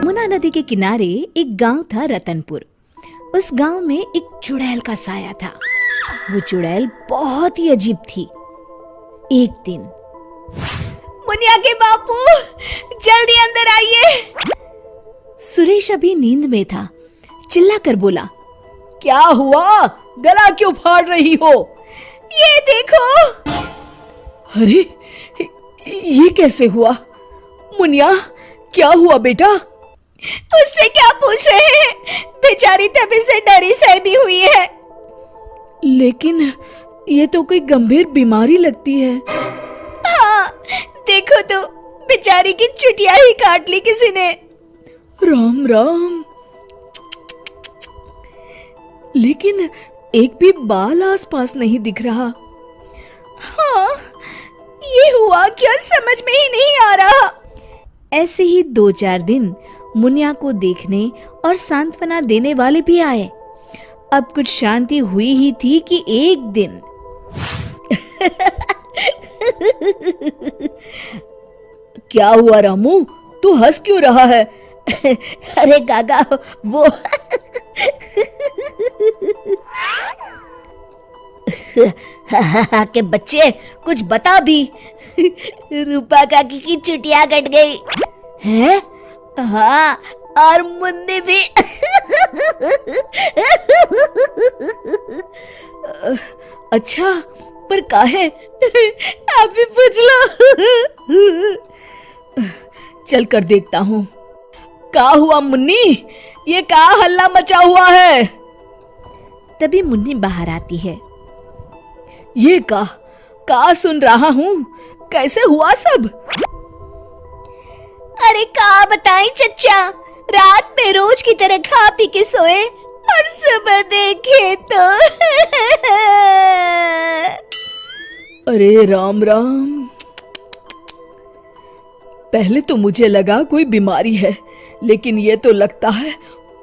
यमुना नदी के किनारे एक गांव था रतनपुर। उस गांव में एक चुड़ैल का साया था। वो चुड़ैल बहुत ही अजीब थी। एक दिन, मुनिया के बापू, जल्दी अंदर आइए। सुरेश अभी नींद में था, चिल्लाकर बोला, क्या हुआ? गला क्यों फाड़ रही हो? ये देखो। अरे, ये कैसे हुआ? मुनिया, क्या हुआ बेटा? उससे क्या पूछ रहे हैं? बेचारी तभी से डरी सहमी हुई है। लेकिन ये तो कोई गंभीर बीमारी लगती है। हाँ, देखो तो, बेचारी की चुटिया ही काट ली किसी ने। राम राम। लेकिन एक भी बाल आसपास नहीं दिख रहा। हाँ, ये हुआ क्या समझ में ही नहीं आ रहा। ऐसे ही 2-4 दिन मुनिया को देखने और सांत्वना देने वाले भी आए। अब कुछ शांति हुई ही थी कि एक दिन क्या हुआ रामू? तू हंस क्यों रहा है? अरे गागा, वो के बच्चे, कुछ बता भी। रूपा काकी की चुटिया कट गई है। हाँ, और मुन्नी भी। अच्छा, पर काहे? आप भी पूछ लो। चल कर देखता हूँ। क्या हुआ मुन्नी? ये क्या हल्ला मचा हुआ है? तभी मुन्नी बाहर आती है। ये का सुन रहा हूँ? कैसे हुआ सब? अरे का बताएं चच्चा, रात में रोज की तरह खा पी के सोए और सुबह देखे तो अरे राम राम। पहले तो मुझे लगा कोई बीमारी है, लेकिन ये तो लगता है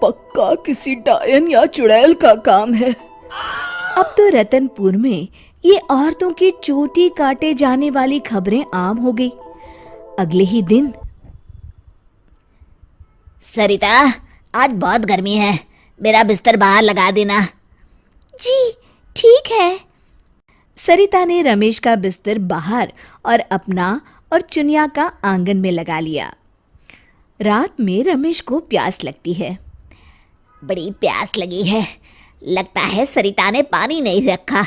पक्का किसी डायन या चुड़ैल का काम है। अब तो रतनपुर में ये औरतों की चोटी काटे जाने वाली खबरें आम हो गई। अगले ही दिन, सरिता, आज बहुत गर्मी है, मेरा बिस्तर बाहर लगा देना। जी ठीक है। सरिता ने रमेश का बिस्तर बाहर और अपना और चुनिया का आंगन में लगा लिया। रात में रमेश को प्यास लगती है। बड़ी प्यास लगी है, लगता है सरिता ने पानी नहीं रखा।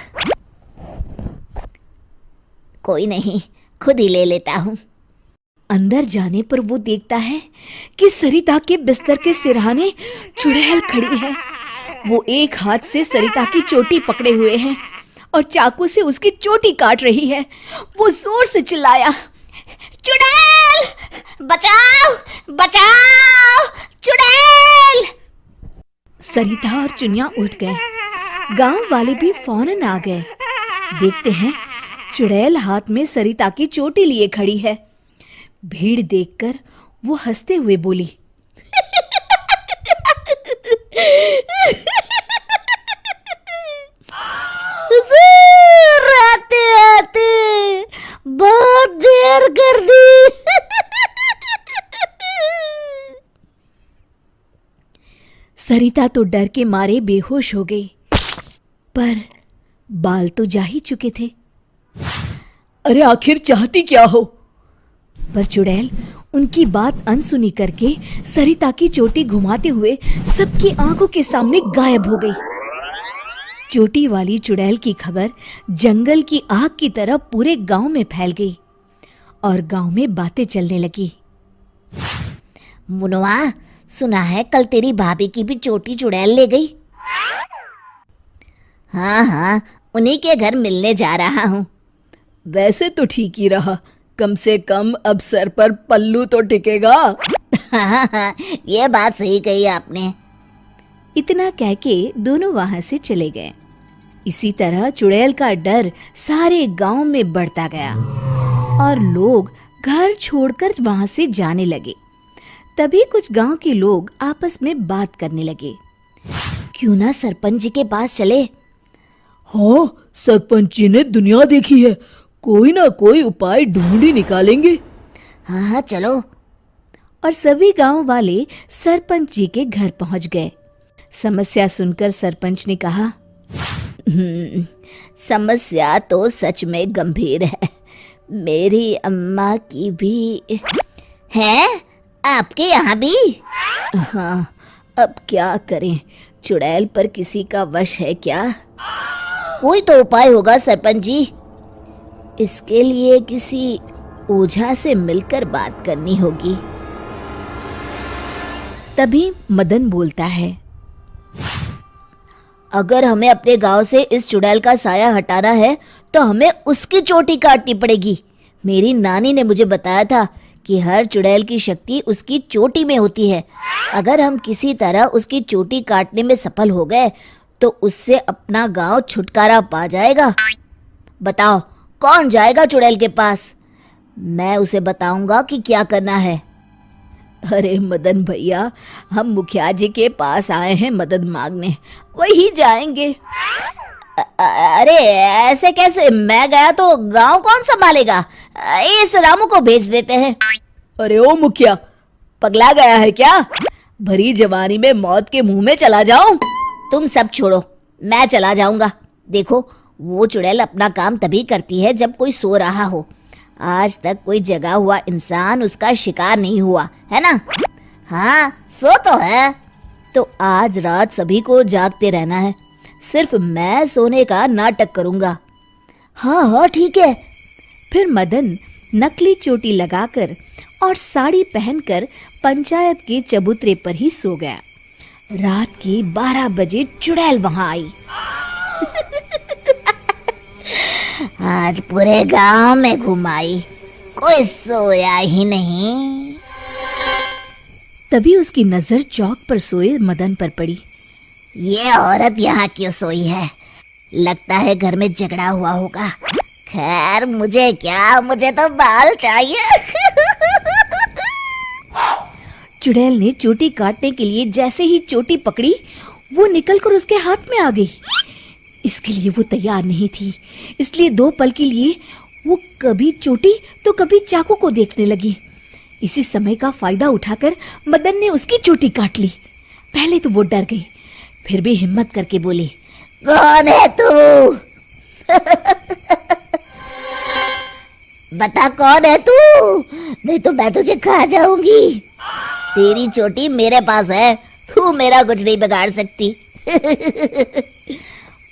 कोई नहीं, खुद ही ले लेता हूँ। अंदर जाने पर वो देखता है कि सरिता के बिस्तर के सिरहाने चुड़ैल खड़ी है। वो एक हाथ से सरिता की चोटी पकड़े हुए है और चाकू से उसकी चोटी काट रही है। वो जोर से चिल्लाया, चुड़ैल, बचाओ बचाओ, चुड़ैल। सरिता और चुनिया उठ गए। गांव वाले भी फौरन आ गए। देखते हैं चुड़ैल हाथ में सरिता की चोटी लिए खड़ी है। भीड़ देखकर वो हंसते हुए बोली, आते आते बहुत देर कर दी। सरिता तो डर के मारे बेहोश हो गई, पर बाल तो जा ही चुके थे। अरे आखिर चाहती क्या हो? पर चुड़ैल उनकी बात अनसुनी करके सरिता की चोटी घुमाते हुए सबकी आंखों के सामने गायब हो गई। चोटी वाली चुड़ैल की खबर जंगल की आग की तरह पूरे गांव में फैल गई और गांव में बातें चलने लगी। मुनवा, सुना है कल तेरी भाभी की भी चोटी चुड़ैल ले गई। हाँ, उन्हीं के घर मिलने जा रहा हूँ। वैसे तो ठीक ही रहा, कम से कम अब सर पर पल्लू तो टिकेगा। हाँ, ये बात सही कही आपने। इतना कह के दोनों वहां से चले गए। इसी तरह चुड़ैल का डर सारे गांव में बढ़ता गया और लोग घर छोड़कर वहां से जाने लगे। तभी कुछ गांव के लोग आपस में बात करने लगे, क्यों ना सरपंच जी के पास चले। हाँ, सरपंच जी ने दुनिया देखी है, कोई ना कोई उपाय ढूंढ ही निकालेंगे। हाँ, चलो। और सभी गांव वाले सरपंच जी के घर पहुंच गए। समस्या सुनकर सरपंच ने कहा, समस्या तो सच में गंभीर है। मेरी अम्मा की भी है, आपके यहाँ भी? हाँ, अब क्या करें, चुड़ैल पर किसी का वश है क्या? कोई तो उपाय होगा सरपंच जी। इसके लिए किसी ओझा से मिलकर बात करनी होगी। तभी मदन बोलता है, अगर हमें अपने गांव से इस चुड़ैल का साया हटाना है तो हमें उसकी चोटी काटनी पड़ेगी। मेरी नानी ने मुझे बताया था कि हर चुड़ैल की शक्ति उसकी चोटी में होती है। अगर हम किसी तरह उसकी चोटी काटने में सफल हो गए तो उससे अपना गांव छुटकारा पा जाएगा। बताओ, कौन जाएगा चुड़ैल के पास? मैं उसे बताऊंगा कि क्या करना है। अरे मदन भैया, हम मुखिया जी के पास आए हैं मदद मांगने, वही जाएंगे। अरे ऐसे कैसे? मैं गया तो गांव कौन संभालेगा? इस रामू को भेज देते हैं। अरे ओ मुखिया, पगला गया है क्या? भरी जवानी में मौत के मुंह में चला जाऊं? तुम सब छोड़ो, मैं चला जाऊंगा। देखो, वो चुड़ैल अपना काम तभी करती है जब कोई सो रहा हो। आज तक कोई जगा हुआ इंसान उसका शिकार नहीं हुआ है ना? हाँ, सो तो है। तो आज रात सभी को जागते रहना है, सिर्फ मैं सोने का नाटक करूंगा। हाँ हाँ ठीक है। फिर मदन नकली चोटी लगाकर और साड़ी पहनकर पंचायत के चबूतरे पर ही सो गया। रात के 12 बजे चुड़ैल वहां आई। आज पूरे गांव में घुमाई, कोई सोया ही नहीं। तभी उसकी नजर चौक पर सोए मदन पर पड़ी। ये औरत यहाँ क्यों सोई है? लगता है घर में झगड़ा हुआ होगा। खैर मुझे क्या, मुझे तो बाल चाहिए। चुड़ैल ने चोटी काटने के लिए जैसे ही चोटी पकड़ी, वो निकलकर उसके हाथ में आ गई। इसके लिए वो तैयार नहीं थी, इसलिए 2 पल के लिए वो कभी चोटी तो कभी चाकू को देखने लगी। इसी समय का फायदा उठाकर मदन ने उसकी चोटी काट ली। पहले तो वो डर गई, फिर भी हिम्मत करके बोली, कौन है तू? बता कौन है तू, नहीं तो मैं तुझे खा जाऊंगी। तेरी चोटी मेरे पास है, तू मेरा कुछ नहीं बिगाड़ सकती।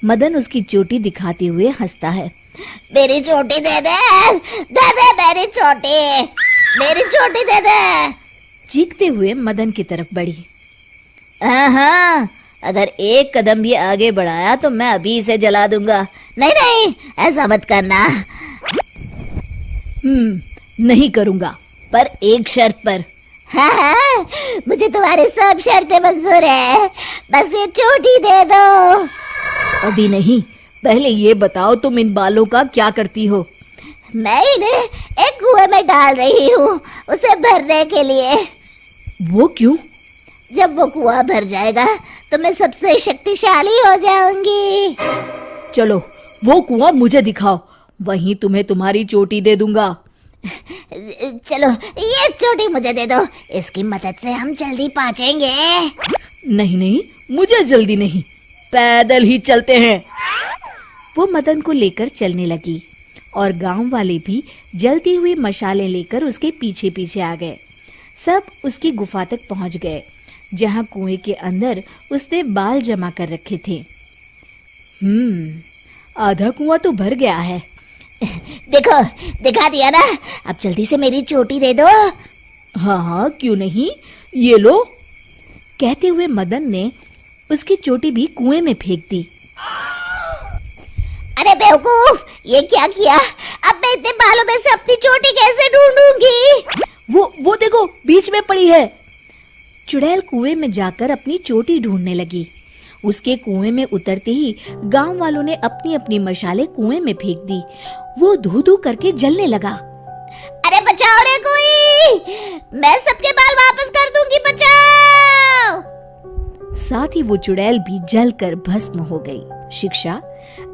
मदन उसकी चोटी दिखाते हुए हंसता है। मेरी चोटी दे दे, दे दे मेरी चोटी, मेरी चोटी दे दे। चीखते हुए मदन की तरफ बढ़ी। हाँ, अगर एक कदम भी आगे बढ़ाया तो मैं अभी इसे जला दूंगा। नहीं नहीं, ऐसा मत करना। नहीं करूंगा, पर एक शर्त पर। हाँ, मुझे तुम्हारी सब शर्तें मंजूर है, बस ये चोटी दे दो। अभी नहीं, पहले ये बताओ तुम इन बालों का क्या करती हो? मैं इन्हें एक कुएं में डाल रही हूँ, उसे भरने के लिए। वो क्यों? जब वो कुआं भर जाएगा तो मैं सबसे शक्तिशाली हो जाऊंगी। चलो वो कुआं मुझे दिखाओ, वहीं तुम्हें तुम्हारी चोटी दे दूंगा। चलो ये चोटी मुझे दे दो, इसकी मदद से हम जल्दी पहुंचेंगे। नहीं नहीं, मुझे जल्दी नहीं, पैदल ही चलते हैं। वो मदन को लेकर चलने लगी और गांव वाले भी जलती हुई मशालें लेकर उसके पीछे पीछे आ गए। सब उसकी गुफा तक पहुंच गए, जहां कुएं के अंदर उसने बाल जमा कर रखे थे। आधा कुआं तो भर गया है। देखो, दिखा दिया ना, अब जल्दी से मेरी चोटी दे दो। हाँ हाँ, क्यों नहीं, ये लो। कहते हुए मदन ने उसकी चोटी भी कुएं में फेंक दी। अरे बेवकूफ, ये क्या किया? अब मैं इतने बालों में से अपनी चोटी कैसे ढूंढूंगी? वो देखो, बीच में पड़ी है। चुड़ैल कुएं में जाकर अपनी चोटी ढूंढने लगी। उसके कुएं में उतरते ही गांव वालों ने अपनी अपनी मशालें कुएं में फेंक दी। वो धू धू करके जलने लगा। अरे बचाओ रे कोई, मैं सबके बाल वापस कर दूंगी, बचाओ। साथ ही वो चुड़ैल भी जलकर भस्म हो गई। शिक्षा: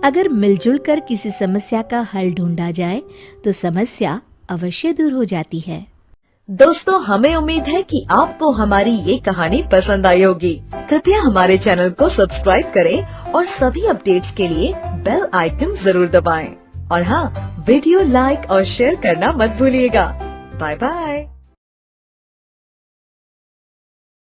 अगर मिलजुल कर किसी समस्या का हल ढूंढा जाए तो समस्या अवश्य दूर हो जाती है। दोस्तों, हमें उम्मीद है कि आपको हमारी ये कहानी पसंद आई होगी। कृपया हमारे चैनल को सब्सक्राइब करें और सभी अपडेट्स के लिए बेल आइकन जरूर दबाएं। और हाँ, वीडियो लाइक और शेयर करना मत भूलिएगा। Bye bye.